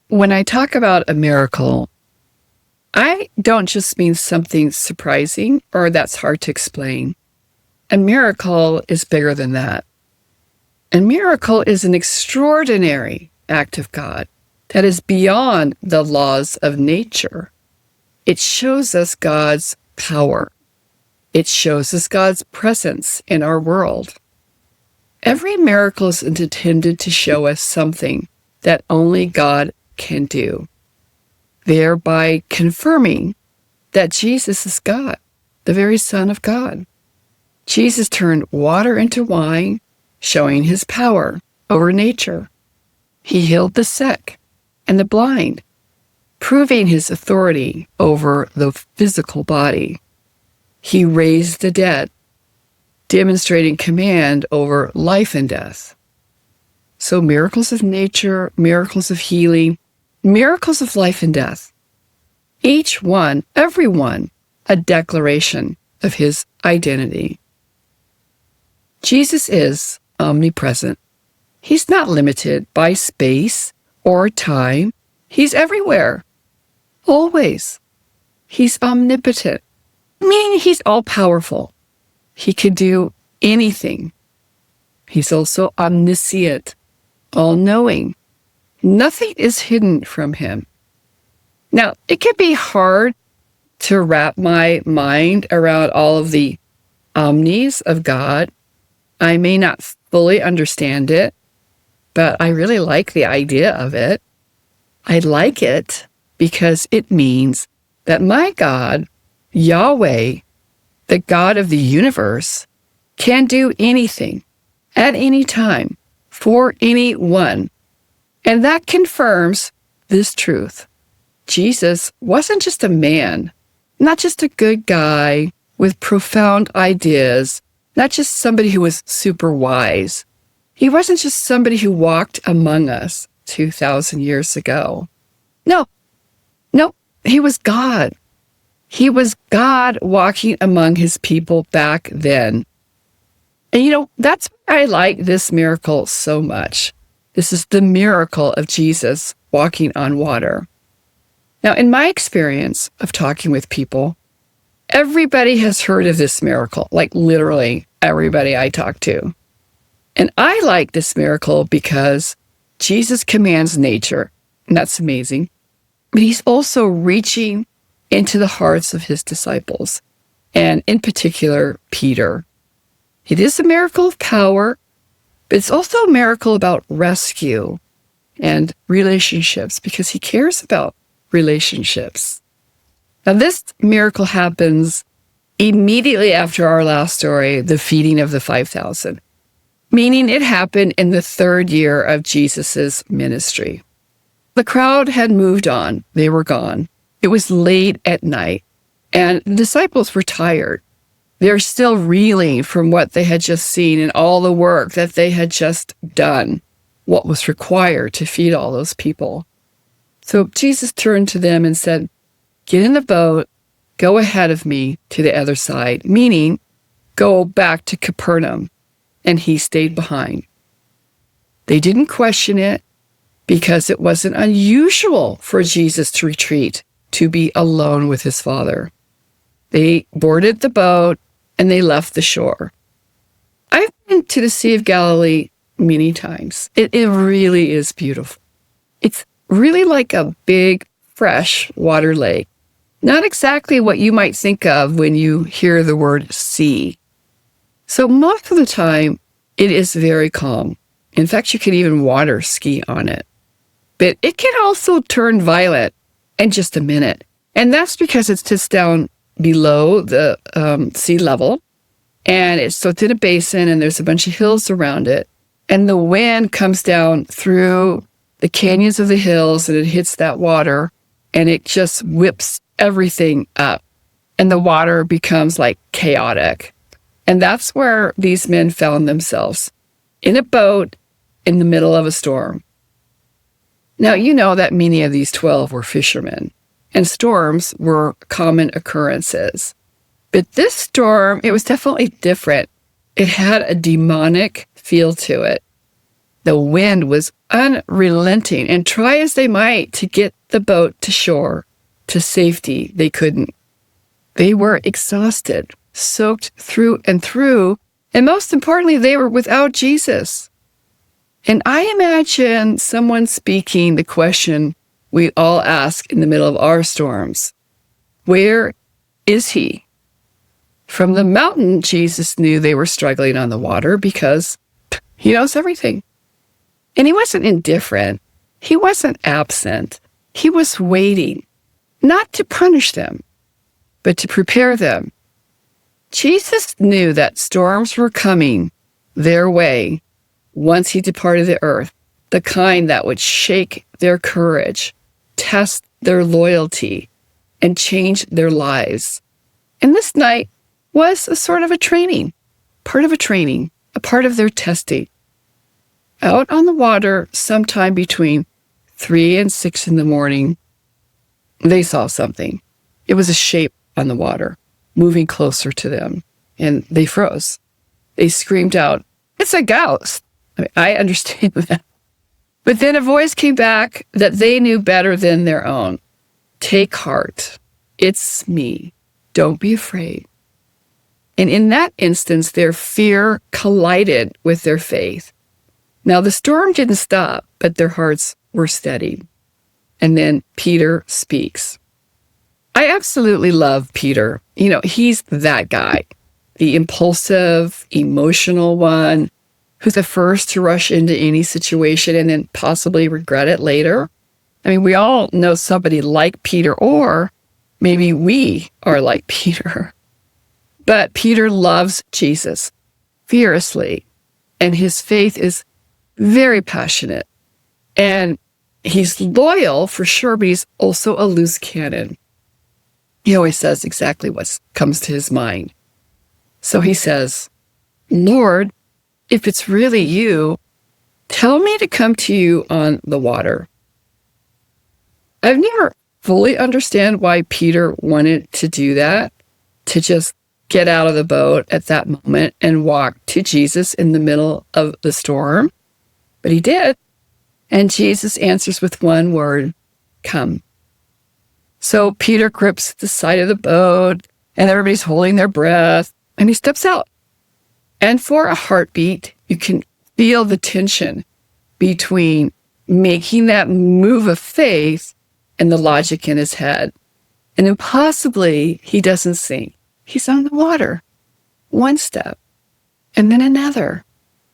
When I talk about a miracle, I don't just mean something surprising or that's hard to explain. A miracle is bigger than that. A miracle is an extraordinary act of God that is beyond the laws of nature. It shows us God's power. It shows us God's presence in our world. Every miracle is intended to show us something that only God can do, thereby confirming that Jesus is God, the very Son of God. Jesus turned water into wine, showing his power over nature. He healed the sick and the blind, proving his authority over the physical body. He raised the dead, demonstrating command over life and death. So miracles of nature, miracles of healing, miracles of life and death. Each one, every one, a declaration of his identity. Jesus is omnipresent. He's not limited by space or time. He's everywhere, always. He's omnipotent, meaning he's all-powerful. He can do anything. He's also omniscient, all-knowing. Nothing is hidden from him. Now, it can be hard to wrap my mind around all of the omnis of God. I may not fully understand it, but I really like the idea of it. I like it because it means that my God, Yahweh, the God of the universe, can do anything at any time for anyone. And that confirms this truth. Jesus wasn't just a man, not just a good guy with profound ideas, not just somebody who was super wise. He wasn't just somebody who walked among us 2,000 years ago. No, he was God. He was God walking among his people back then. And that's why I like this miracle so much. This is the miracle of Jesus walking on water. Now, in my experience of talking with people, everybody has heard of this miracle, like literally everybody I talk to. And I like this miracle because Jesus commands nature, and that's amazing. But he's also reaching into the hearts of his disciples, and in particular, Peter. It is a miracle of power, but it's also a miracle about rescue and relationships because he cares about relationships. Now, this miracle happens immediately after our last story, the feeding of the 5,000, meaning it happened in the third year of Jesus's ministry. The crowd had moved on. They were gone. It was late at night, and the disciples were tired. They're still reeling from what they had just seen and all the work that they had just done, what was required to feed all those people. So Jesus turned to them and said, "Get in the boat, go ahead of me to the other side," meaning go back to Capernaum, and he stayed behind. They didn't question it because it wasn't unusual for Jesus to retreat, to be alone with his Father. They boarded the boat and they left the shore. I've been to the Sea of Galilee many times. It really is beautiful. It's really like a big, fresh water lake. Not exactly what you might think of when you hear the word sea. So most of the time, it is very calm. In fact, you can even water ski on it. But it can also turn violent in just a minute. And that's because it sits down below the sea level. And it's in a basin, and there's a bunch of hills around it. And the wind comes down through the canyons of the hills, and it hits that water, and it just whips everything up. And the water becomes like chaotic. And that's where these men found themselves, in a boat in the middle of a storm. Now, you know that many of these 12 were fishermen, and storms were common occurrences. But this storm, it was definitely different. It had a demonic feel to it. The wind was unrelenting, and try as they might to get the boat to shore, to safety, they couldn't. They were exhausted, soaked through and through, and most importantly, they were without Jesus. And I imagine someone speaking the question we all ask in the middle of our storms: where is he? From the mountain, Jesus knew they were struggling on the water because he knows everything. And he wasn't indifferent. He wasn't absent. He was waiting, not to punish them, but to prepare them. Jesus knew that storms were coming their way once he departed the earth, the kind that would shake their courage, test their loyalty, and change their lives. And this night was a sort of a training, a part of their testing. Out on the water, sometime between 3 and 6 in the morning, they saw something. It was a shape on the water, moving closer to them, and they froze. They screamed out, "It's a ghost!" I understand that. But then a voice came back that they knew better than their own. "Take heart. It's me. Don't be afraid." And in that instance, their fear collided with their faith. Now, the storm didn't stop, but their hearts were steady. And then Peter speaks. I absolutely love Peter. He's that guy, the impulsive, emotional one who's the first to rush into any situation and then possibly regret it later. I mean, we all know somebody like Peter, or maybe we are like Peter. But Peter loves Jesus fiercely, and his faith is very passionate. And he's loyal for sure, but he's also a loose cannon. He always says exactly what comes to his mind. So he says, "Lord, if it's really you, tell me to come to you on the water." I've never fully understand why Peter wanted to do that, to just get out of the boat at that moment and walk to Jesus in the middle of the storm. But he did. And Jesus answers with one word, "Come." So Peter grips the side of the boat, and everybody's holding their breath, and he steps out. And for a heartbeat, you can feel the tension between making that move of faith and the logic in his head. And impossibly, he doesn't sink. He's on the water. One step, and then another.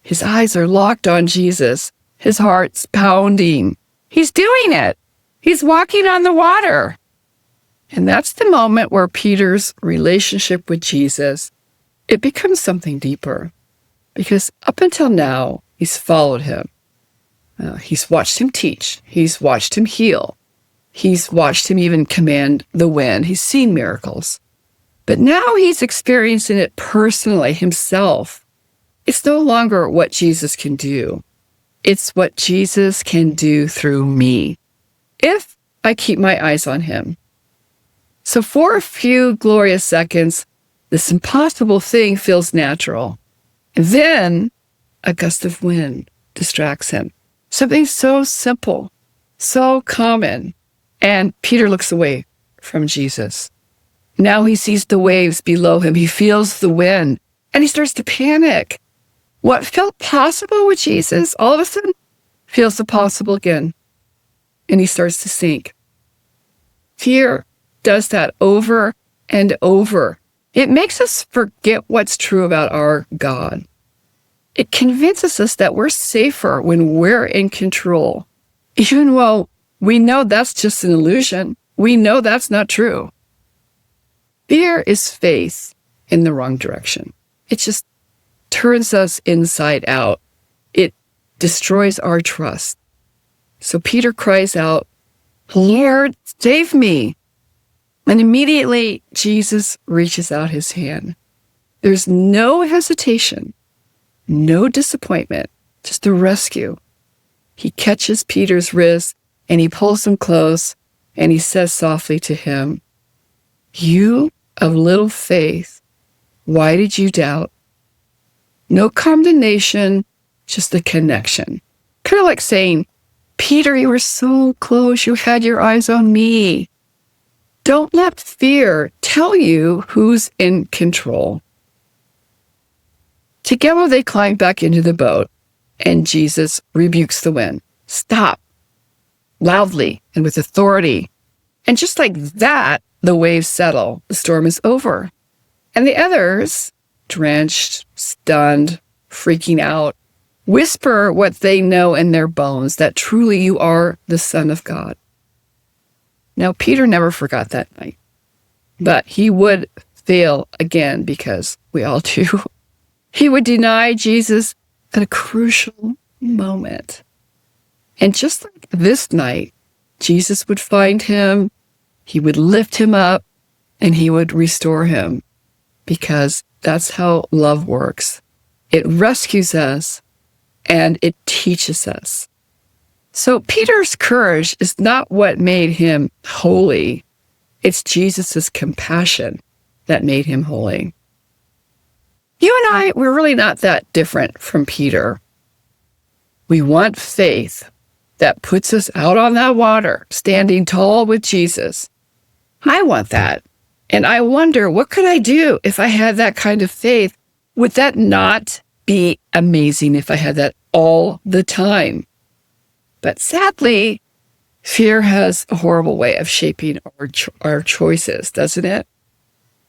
His eyes are locked on Jesus. His heart's pounding. He's doing it. He's walking on the water. And that's the moment where Peter's relationship with Jesus, it becomes something deeper. Because up until now, he's followed him. He's watched him teach. He's watched him heal. He's watched him even command the wind. He's seen miracles. But now he's experiencing it personally himself. It's no longer what Jesus can do. It's what Jesus can do through me, if I keep my eyes on him. So for a few glorious seconds, this impossible thing feels natural. And then a gust of wind distracts him. Something so simple, so common. And Peter looks away from Jesus. Now he sees the waves below him. He feels the wind, and he starts to panic. What felt possible with Jesus, all of a sudden, feels impossible again. And he starts to sink. Fear does that over and over. It makes us forget what's true about our God. It convinces us that we're safer when we're in control, even though we know that's just an illusion. We know that's not true. Fear is faith in the wrong direction. It just turns us inside out. It destroys our trust. So Peter cries out, "Lord, save me." And immediately Jesus reaches out his hand. There's no hesitation, no disappointment, just a rescue. He catches Peter's wrist and he pulls him close and he says softly to him, "You of little faith, why did you doubt?" No condemnation, just a connection. Kind of like saying, Peter, you were so close. You had your eyes on me. Don't let fear tell you who's in control. Together they climb back into the boat, and Jesus rebukes the wind. Stop. Loudly and with authority. And just like that, the waves settle. The storm is over. And the others, drenched, stunned, freaking out, whisper what they know in their bones, that truly you are the Son of God. Now, Peter never forgot that night, but he would fail again because we all do. He would deny Jesus at a crucial moment. And just like this night, Jesus would find him, he would lift him up, and he would restore him, because that's how love works. It rescues us and it teaches us. So Peter's courage is not what made him holy. It's Jesus's compassion that made him holy. You and I, we're really not that different from Peter. We want faith that puts us out on that water, standing tall with Jesus. I want that. And I wonder, what could I do if I had that kind of faith? Would that not be amazing if I had that all the time? But sadly, fear has a horrible way of shaping our choices, doesn't it?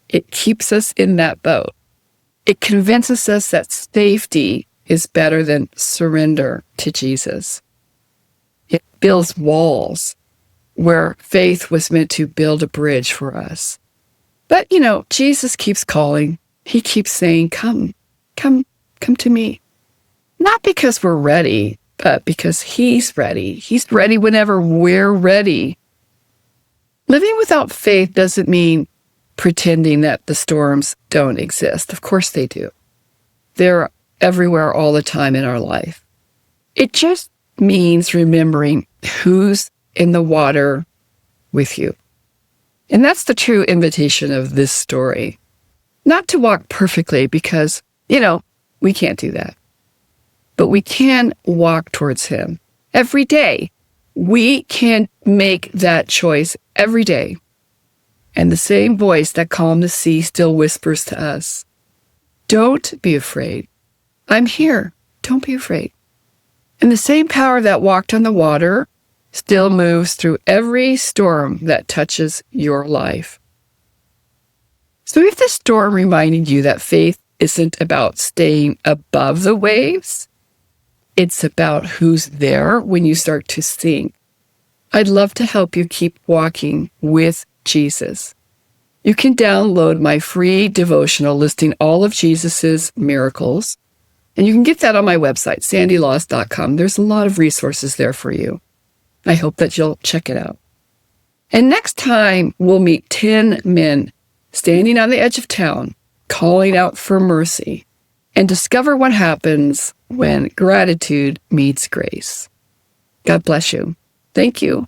It keeps us in that boat. It convinces us that safety is better than surrender to Jesus. It builds walls where faith was meant to build a bridge for us. But, Jesus keeps calling. He keeps saying, come to me. Not because we're ready, but because he's ready. He's ready whenever we're ready. Living without faith doesn't mean pretending that the storms don't exist. Of course they do. They're everywhere all the time in our life. It just means remembering who's in the water with you. And that's the true invitation of this story. Not to walk perfectly because, we can't do that. But we can walk towards him every day. We can make that choice every day. And the same voice that calmed the sea still whispers to us, don't be afraid. I'm here. Don't be afraid. And the same power that walked on the water still moves through every storm that touches your life. So if the storm reminded you that faith isn't about staying above the waves, it's about who's there when you start to sink. I'd love to help you keep walking with Jesus. You can download my free devotional listing all of Jesus's miracles, and you can get that on my website, sandyloss.com. There's a lot of resources there for you. I hope that you'll check it out. And next time, we'll meet 10 men standing on the edge of town, calling out for mercy, and discover what happens when gratitude meets grace. God bless you. Thank you.